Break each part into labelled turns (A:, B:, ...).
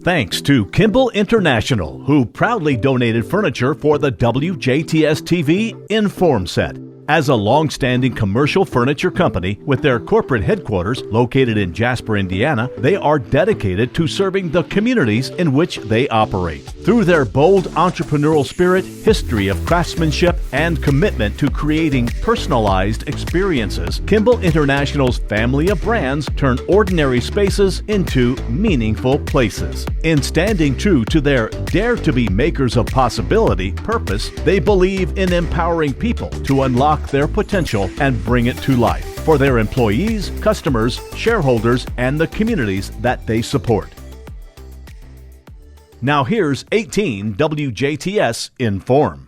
A: Thanks to Kimball International, who proudly donated furniture for the WJTS TV in.form set. As a long-standing commercial furniture company with their corporate headquarters located in Jasper, Indiana, they are dedicated to serving the communities in which they operate. Through their bold entrepreneurial spirit, history of craftsmanship, and commitment to creating personalized experiences, Kimball International's family of brands turn ordinary spaces into meaningful places. In standing true to their Dare to be Makers of Possibility purpose, they believe in empowering people to unlock their potential and bring it to life for their employees, customers, shareholders, and the communities that they support. Now here's 18 WJTS in.form.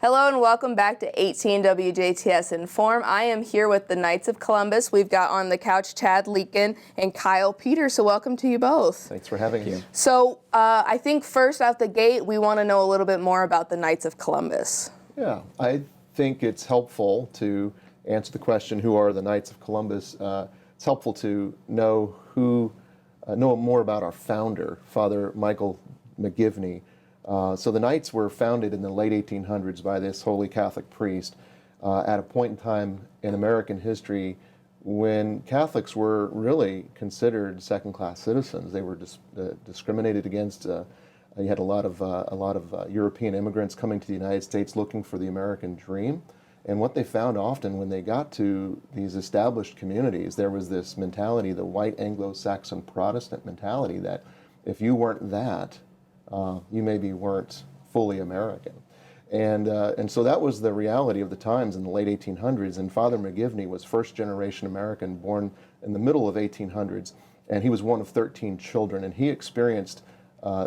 B: Hello and welcome back to 18 WJTS in.form. I am here with the Knights of Columbus. We've got on the couch Chad Lueken and Kyle Peter, so welcome to you both.
C: Thanks for having me.
B: So I think first out the gate, we want to know a little bit more about the Knights of Columbus.
C: Yeah, I think it's helpful to answer the question, who are the Knights of Columbus? It's helpful to know more about our founder, Father Michael McGivney. So the Knights were founded in the late 1800s by this holy Catholic priest at a point in time in American history when Catholics were really considered second-class citizens. They were discriminated against. You had a lot of European immigrants coming to the United States looking for the American dream. And what they found often when they got to these established communities, there was this mentality, the white Anglo-Saxon Protestant mentality, that if you weren't that, you maybe weren't fully American. And so that was the reality of the times in the late 1800s. And Father McGivney was first-generation American, born in the middle of 1800s, and he was one of 13 children. And he experienced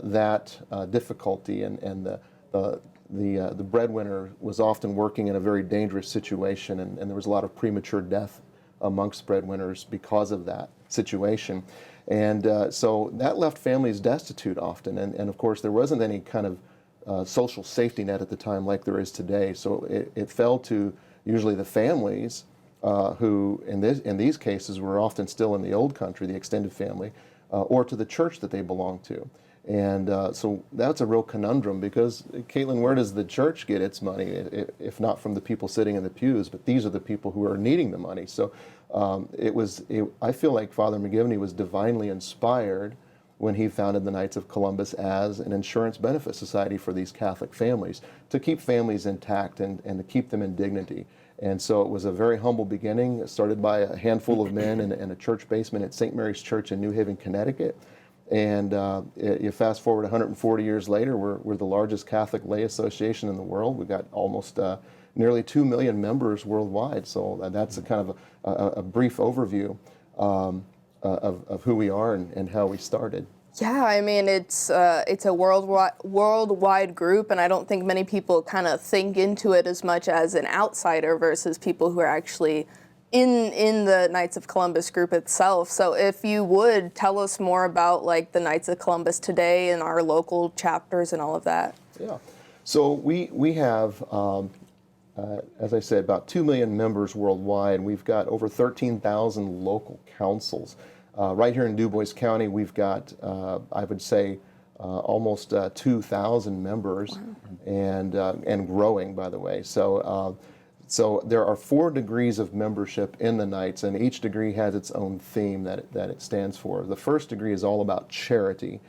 C: that difficulty, and the breadwinner was often working in a very dangerous situation, and there was a lot of premature death amongst breadwinners because of that situation. And so that left families destitute often, and of course there wasn't any kind of social safety net at the time like there is today. So it fell to usually the families who in these cases were often still in the old country, the extended family, or to the church that they belonged to. And so that's a real conundrum, because, Kaitlyn, where does the church get its money if not from the people sitting in the pews? But these are the people who are needing the money. So I feel like Father McGivney was divinely inspired when he founded the Knights of Columbus as an insurance benefit society for these Catholic families, to keep families intact and to keep them in dignity. And so it was a very humble beginning. It started by a handful of men in a church basement at St. Mary's Church in New Haven, Connecticut. And you fast forward 140 years later, we're the largest Catholic lay association in the world. We've got almost nearly 2 million members worldwide. So that's a kind of a brief overview of who we are and how we started.
B: Yeah, I mean, it's a worldwide group, and I don't think many people kind of think into it as much as an outsider versus people who are actually in the Knights of Columbus group itself. So if you would tell us more about like the Knights of Columbus today and our local chapters and all of that.
C: Yeah, so we have, as I said, about 2 million members worldwide. We've got over 13,000 local councils. Right here in Dubois County, we've got, I would say, almost 2,000 members. Wow. And growing, by the way. So there are 4 degrees of membership in the Knights, and each degree has its own theme that it stands for. The first degree is all about charity.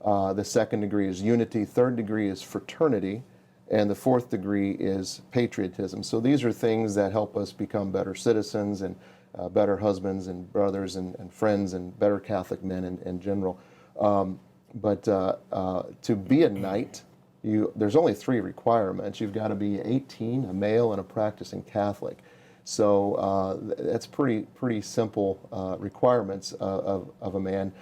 C: The second degree is unity. Third degree is fraternity. And the fourth degree is patriotism. So these are things that help us become better citizens and better husbands and brothers and friends and better Catholic men in general. But to be a Knight, there's only 3 requirements. You've got to be 18, a male, and a practicing Catholic. So that's pretty simple requirements of a man.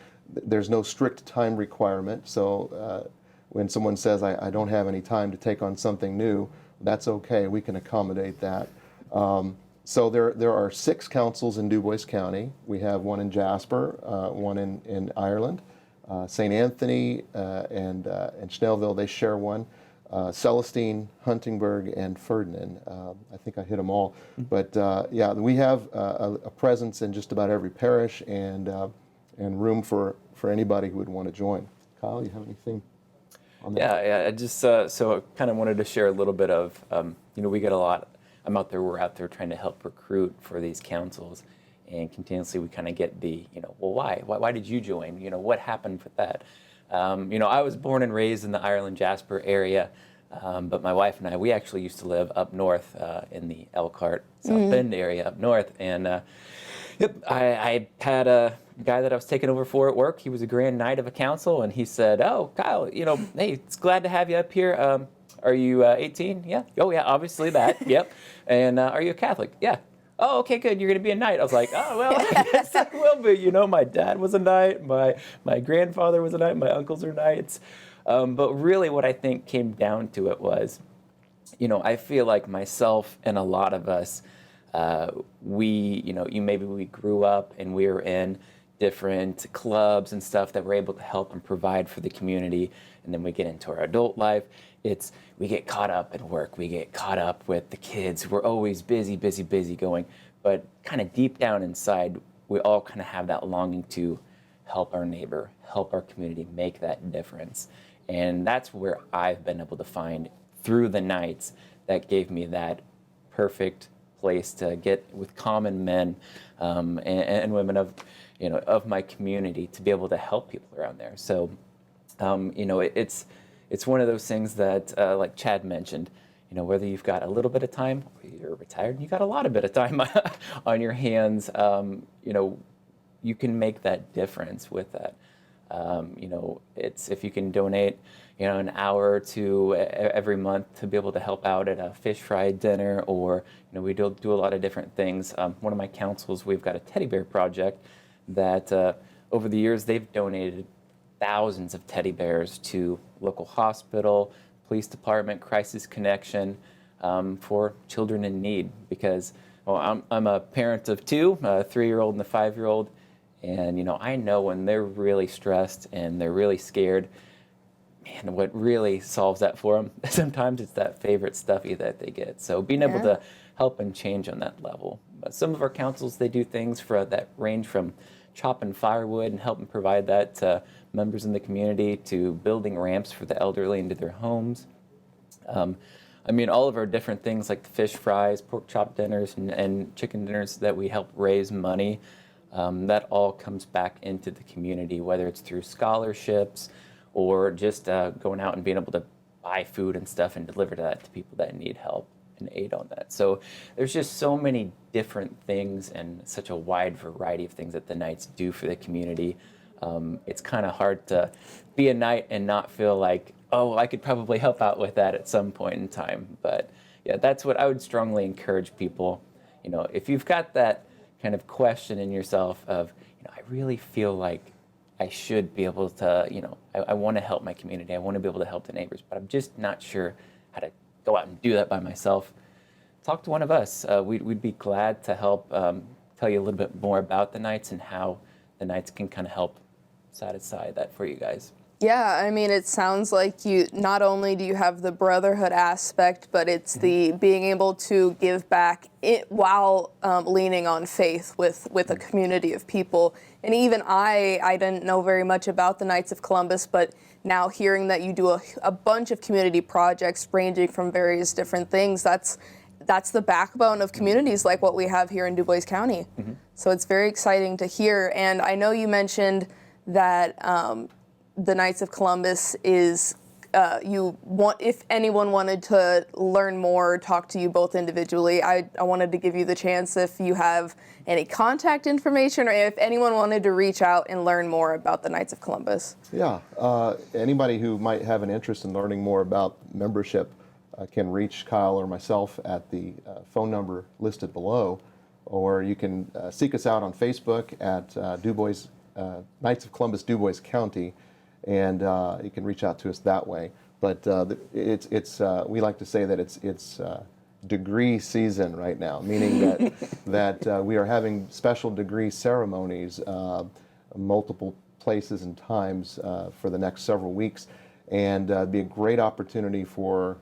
C: There's no strict time requirement. So when someone says, I don't have any time to take on something new, that's okay. We can accommodate that. So there are 6 councils in Dubois County. We have one in Jasper, one in Ireland. St. Anthony and Schnellville, they share one. Celestine, Huntingburg, and Ferdinand. I think I hit them all. But yeah, we have a presence in just about every parish and room for anybody who would want to join. Kyle, you have anything on that?
D: Yeah, I just so I kind of wanted to share a little bit of, we get a lot. We're out there trying to help recruit for these councils, and continuously we kind of get the, well, why did you join? What happened with that? I was born and raised in the Ireland-Jasper area, but my wife and I, we actually used to live up north in the Elkhart, South Bend area up north, and I had a guy that I was taking over for at work. He was a Grand Knight of a council, and he said, "Oh, Kyle, hey, it's glad to have you up here. Are you 18? Yeah. Oh, yeah, obviously that. Yep. And are you a Catholic? Yeah. Oh, okay, good. You're going to be a knight." I was like, "Oh, well, I guess I will be." My dad was a knight. My grandfather was a knight. My uncles are knights. But really what I think came down to it was, I feel like myself and a lot of us, maybe we grew up and we were in different clubs and stuff that were able to help and provide for the community. And then we get into our adult life. We get caught up in work. We get caught up with the kids. We're always busy going. But kind of deep down inside, we all kind of have that longing to help our neighbor, help our community, make that difference. And that's where I've been able to find through the nights that gave me that perfect place to get with common men and women of my community to be able to help people around there. So, it's one of those things that, like Chad mentioned, whether you've got a little bit of time or you're retired and you got a lot of bit of time on your hands, you can make that difference with that. It's if you can donate, an hour or two every month to be able to help out at a fish fry dinner, or, we do a lot of different things. One of my councils, we've got a teddy bear project that over the years they've donated thousands of teddy bears to local hospital, police department, crisis connection for children in need. Because I'm a parent of two, a 3-year-old and a 5-year-old, and I know when they're really stressed and they're really scared, man, what really solves that for them, sometimes it's that favorite stuffy that they get. So being able to help and change on that level. But some of our councils, they do things that range from chopping firewood and helping provide that to members in the community, to building ramps for the elderly into their homes. All of our different things like the fish fries, pork chop dinners, and chicken dinners that we help raise money, that all comes back into the community, whether it's through scholarships or just going out and being able to buy food and stuff and deliver that to people that need help and aid on that. So there's just so many different things and such a wide variety of things that the Knights do for the community. It's kind of hard to be a Knight and not feel like, oh, I could probably help out with that at some point in time. But yeah, that's what I would strongly encourage people. If you've got that kind of question in yourself of, I really feel like I should be able to, I want to help my community. I want to be able to help the neighbors, but I'm just not sure how to go out and do that by myself. Talk to one of us. We'd be glad to help tell you a little bit more about the Knights and how the Knights can kind of help satisfy that for you guys.
B: Yeah, it sounds like you not only do you have the brotherhood aspect, but it's the being able to give back while leaning on faith with a community of people. And even I didn't know very much about the Knights of Columbus, but now hearing that you do a bunch of community projects ranging from various different things, that's the backbone of communities like what we have here in Dubois County. So it's very exciting to hear. And I know you mentioned that the Knights of Columbus is, if anyone wanted to learn more, talk to you both individually, I wanted to give you the chance if you have any contact information or if anyone wanted to reach out and learn more about the Knights of Columbus.
C: Yeah, anybody who might have an interest in learning more about membership can reach Kyle or myself at the phone number listed below, or you can seek us out on Facebook at Knights of Columbus, Dubois County, and you can reach out to us that way. But we like to say that it's degree season right now, meaning that we are having special degree ceremonies, multiple places and times for the next several weeks, and it'd be a great opportunity for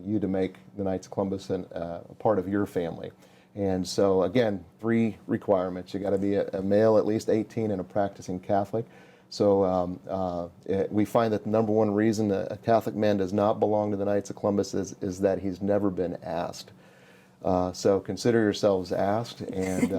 C: you to make the Knights of Columbus a part of your family. And so again, 3 requirements. You got to be a male at least 18 and a practicing Catholic. So we find that the number one reason a Catholic man does not belong to the Knights of Columbus is that he's never been asked. So consider yourselves asked, and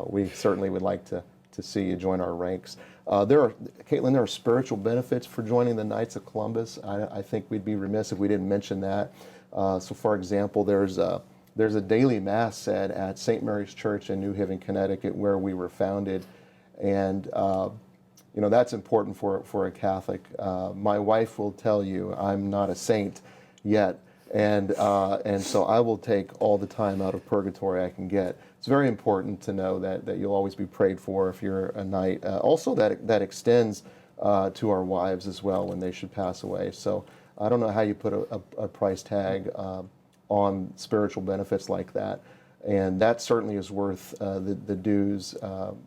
C: we certainly would like to see you join our ranks. Kaitlyn, there are spiritual benefits for joining the Knights of Columbus. I think we'd be remiss if we didn't mention that. So for example, there's a daily mass said at St. Mary's Church in New Haven, Connecticut, where we were founded. And that's important for a Catholic. My wife will tell you I'm not a saint yet, and so I will take all the time out of purgatory I can get. It's very important to know that you'll always be prayed for if you're a knight. Also, that extends to our wives as well when they should pass away. So I don't know how you put a price tag on spiritual benefits like that. And that certainly is worth the dues.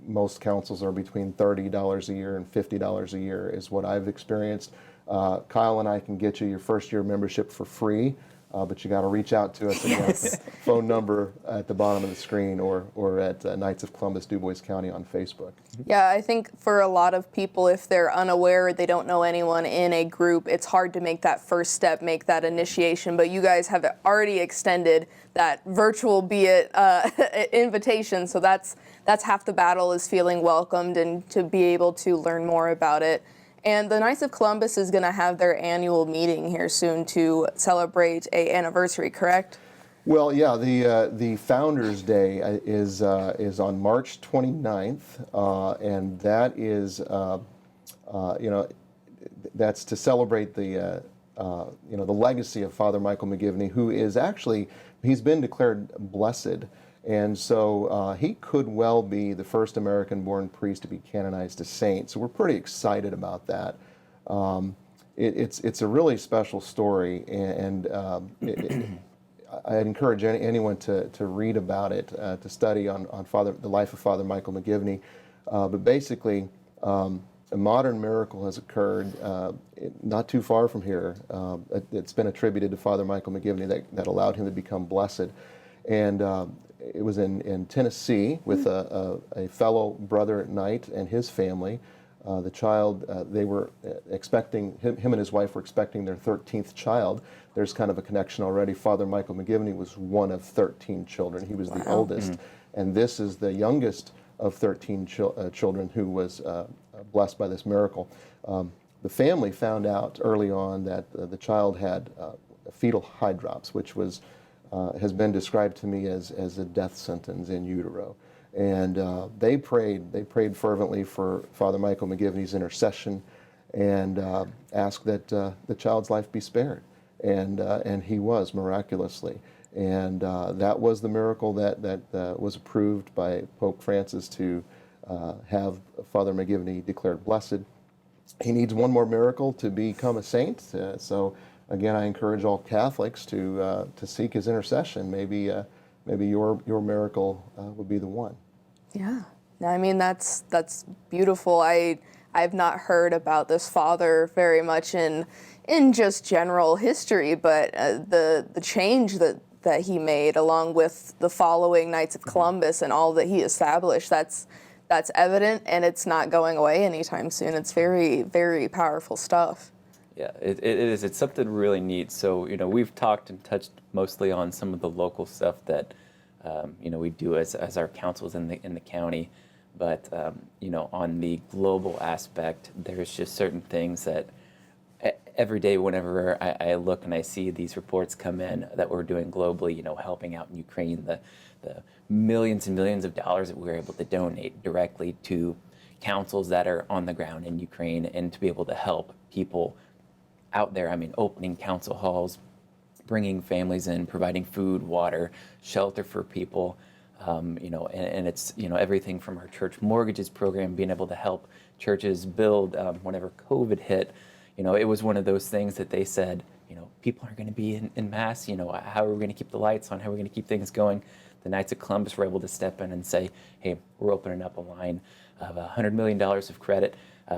C: Most councils are between $30 a year and $50 a year is what I've experienced. Kyle and I can get you your first year membership for free, but you got to reach out to us again. Phone number at the bottom of the screen or at Knights of Columbus, Dubois County on Facebook.
B: Yeah, I think for a lot of people, if they're unaware, they don't know anyone in a group, it's hard to make that first step, make that initiation. But you guys have already extended that virtual, be it invitation. So that's half the battle, is feeling welcomed and to be able to learn more about it. And the Knights of Columbus is going to have their annual meeting here soon to celebrate an anniversary, correct?
C: Well, yeah, the Founders Day is on March 29th, and that is, that's to celebrate the legacy of Father Michael McGivney, who is actually, he's been declared blessed, and so he could well be the first American-born priest to be canonized a saint. So we're pretty excited about that. It's a really special story, and I'd encourage anyone to read about it, to study on the life of Father Michael McGivney. But basically, a modern miracle has occurred not too far from here. It's been attributed to Father Michael McGivney that allowed him to become blessed. And it was in Tennessee with a fellow brother knight and his family. The child, they were expecting, him and his wife were expecting their 13th child. There's kind of a connection already. Father Michael McGivney was one of 13 children. He was the oldest. And this is the youngest of 13 children who was blessed by this miracle. The family found out early on that the child had fetal hydrops, which has been described to me as a death sentence in utero. And they prayed fervently for Father Michael McGivney's intercession and asked that the child's life be spared. And he was, miraculously. And that was the miracle that was approved by Pope Francis to have Father McGivney declared blessed. He needs one more miracle to become a saint. So again, I encourage all Catholics to seek his intercession. Maybe your miracle would be the one.
B: Yeah, I mean that's beautiful. I've not heard about this father very much in just general history, but the change that he made, along with the following Knights of Columbus and all that he established, that's evident, and it's not going away anytime soon. It's very, very powerful stuff.
D: Yeah, it is. It's something really neat. So, we've talked and touched mostly on some of the local stuff that, we do as our councils in the county. But, on the global aspect, there's just certain things that every day whenever I look and I see these reports come in that we're doing globally, helping out in Ukraine, the millions and millions of dollars that we were able to donate directly to councils that are on the ground in Ukraine, and to be able to help people out there. I mean, opening council halls, bringing families in, providing food, water, shelter for people, and it's, everything from our church mortgages program, being able to help churches build whenever COVID hit. It was one of those things that they said, people aren't going to be in mass. How are we going to keep the lights on? How are we going to keep things going? The Knights of Columbus were able to step in and say, hey, we're opening up a line of $100 million of credit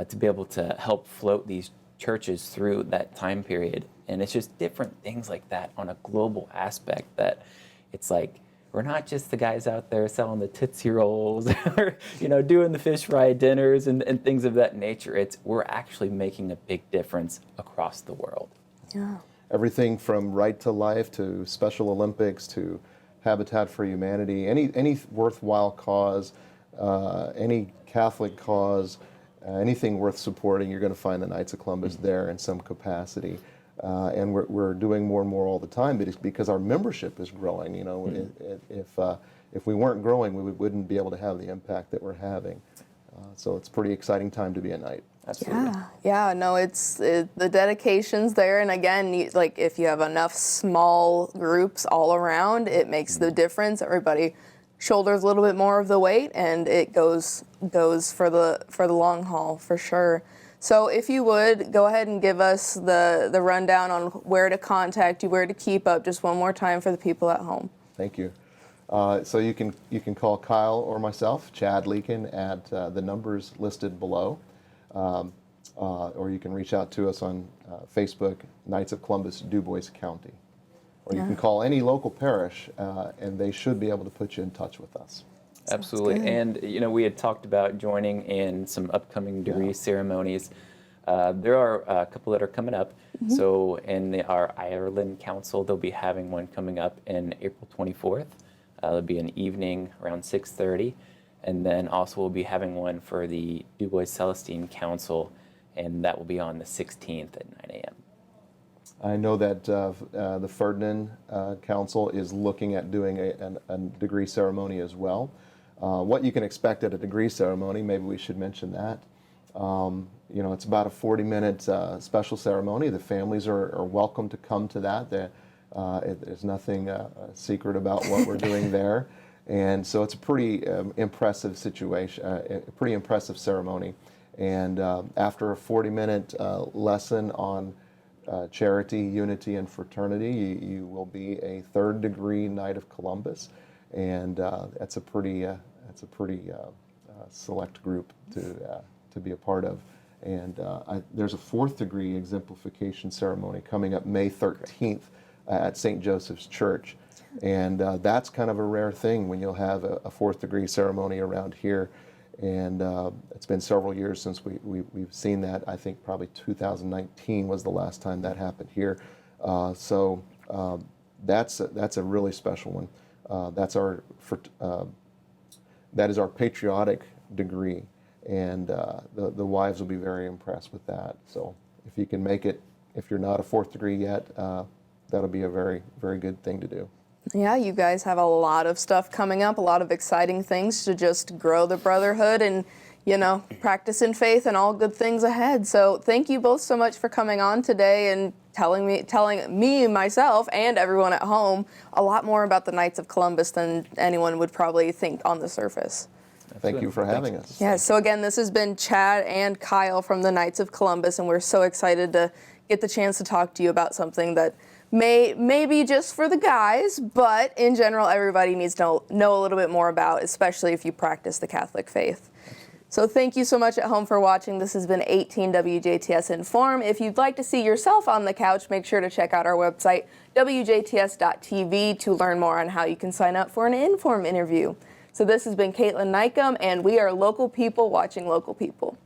D: to be able to help float these churches through that time period. And it's just different things like that on a global aspect that it's like we're not just the guys out there selling the Tootsie Rolls or, doing the fish fry dinners and things of that nature. We're actually making a big difference across the world.
B: Yeah.
C: Everything from Right to Life to Special Olympics to Habitat for Humanity, any worthwhile cause, any Catholic cause, anything worth supporting, you're going to find the Knights of Columbus there in some capacity. And we're doing more and more all the time because our membership is growing. If we weren't growing, we wouldn't be able to have the impact that we're having. So it's a pretty exciting time to be a Knight.
D: Absolutely.
B: Yeah. No, the dedication's there, and again, if you have enough small groups all around, it makes the difference. Everybody shoulders a little bit more of the weight, and it goes for the long haul for sure. So if you would go ahead and give us the rundown on where to contact you, where to keep up, just one more time for the people at home.
C: Thank you. So you can call Kyle or myself, Chad Lueken, at the numbers listed below, or you can reach out to us on Facebook, Knights of Columbus, Dubois County, or you can call any local parish, and they should be able to put you in touch with us.
D: Absolutely. And, we had talked about joining in some upcoming degree ceremonies. There are a couple that are coming up. So in our Ireland Council, they'll be having one coming up in April 24th. It'll be an evening around 6:30. And then also we'll be having one for the Dubois Celestine Council, and that will be on the 16th at 9 a.m.
C: I know that the Ferdinand Council is looking at doing a degree ceremony as well. What you can expect at a degree ceremony, maybe we should mention that. It's about a 40-minute special ceremony. The families are welcome to come to that. There's nothing secret about what we're doing there. And so it's a pretty impressive situation, a pretty impressive ceremony. And after a 40-minute lesson on charity, unity, and fraternity, you will be a third-degree Knight of Columbus, and that's a pretty select group to be a part of. And there's a fourth-degree exemplification ceremony coming up May 13th at St. Joseph's Church, and that's kind of a rare thing when you'll have a fourth-degree ceremony around here. And it's been several years since we've seen that. I think probably 2019 was the last time that happened here. So that's a really special one. That is our patriotic degree, and the wives will be very impressed with that. So if you can make it, if you're not a fourth degree yet, that'll be a very, very good thing to do.
B: Yeah, you guys have a lot of stuff coming up, a lot of exciting things to just grow the brotherhood and, practice in faith and all good things ahead. So thank you both so much for coming on today and telling me, myself, and everyone at home a lot more about the Knights of Columbus than anyone would probably think on the surface.
C: Thank you for having us.
B: Yeah, so again, this has been Chad and Kyle from the Knights of Columbus, and we're so excited to get the chance to talk to you about something that may be just for the guys, but in general, everybody needs to know a little bit more about, especially if you practice the Catholic faith. So thank you so much at home for watching. This has been 18 WJTS in.form. If you'd like to see yourself on the couch, make sure to check out our website, WJTS.tv, to learn more on how you can sign up for an in.form interview. So this has been Kaitlyn Neukam, and we are local people watching local people.